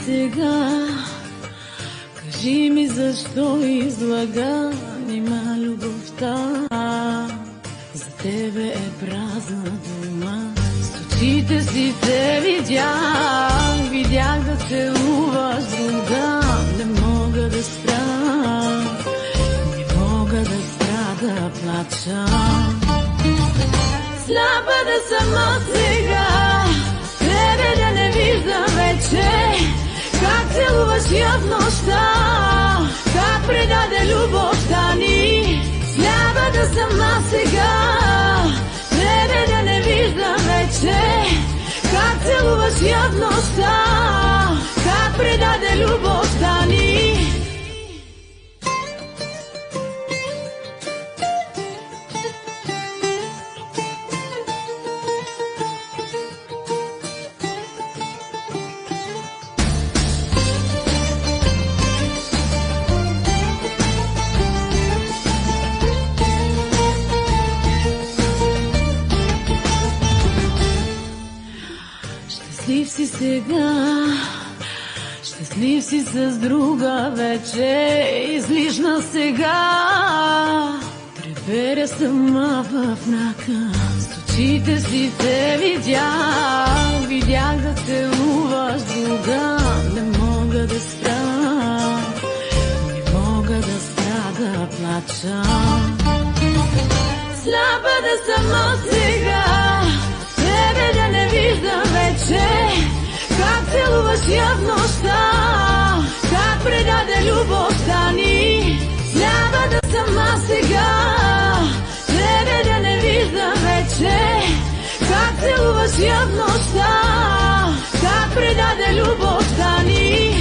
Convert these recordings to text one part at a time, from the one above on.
сега, кажи ми защо излага, нима любовта за тебе е празна дума. С очите си те видях да целуваш друга. Не мога да спра, не мога да спра да плача. Слаба да съм от сега, тебе да не виждам вече. Как целуваш я в нощта, как предаде любовта ни. Сляба да съм аз сега, тебе да не виждам вече. Как целуваш я в нощта, как предаде любовта ни. Щастлив си сега, щастлив си с друга вече, излишна сега. Треперя сама в мрака, с очите си те видях да целуваш друга. Не мога да спра, не мога да спра да плача. Слаба да съм от сега, тебе да не виждам вече. Как целуваш я в нощта, как предаде любовта ни. Сляба да съм аз сега, тебе да не виждам вече. Как целуваш я в нощта, как предаде любовта ни.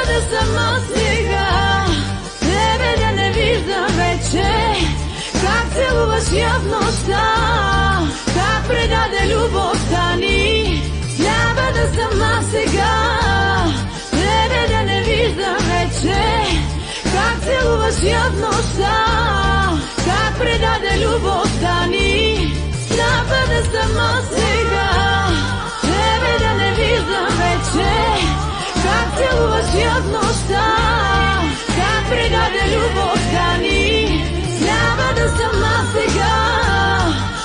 Да съм от сега, тебе да не виждам вече. Как целуваш я в нощта, как предаде любовта ни. Сляба да съм аз сега, тебе да не виждам вече. Как целуваш я в нощта, как предаде любовта ни. Сляба да съм от сега, тебе да не виждам вече. Как целуваш я в нощта, как предаде любовта ни. Сляба да съм аз сега,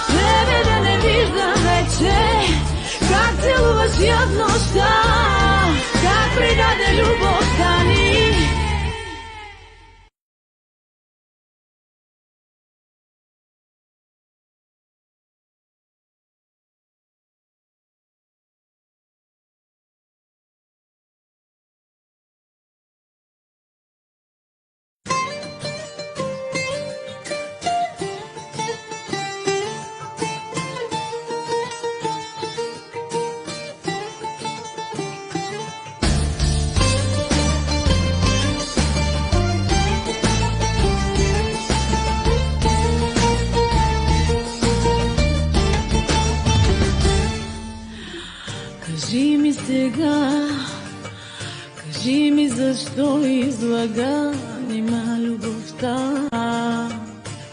тебе да не виждам вече. Как целуваш я в нощта, как предаде любовта ни. Кажи ми сега, кажи ми защо излага, нима любовта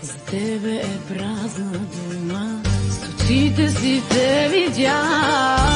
за тебе е празна дума. С очите си те видях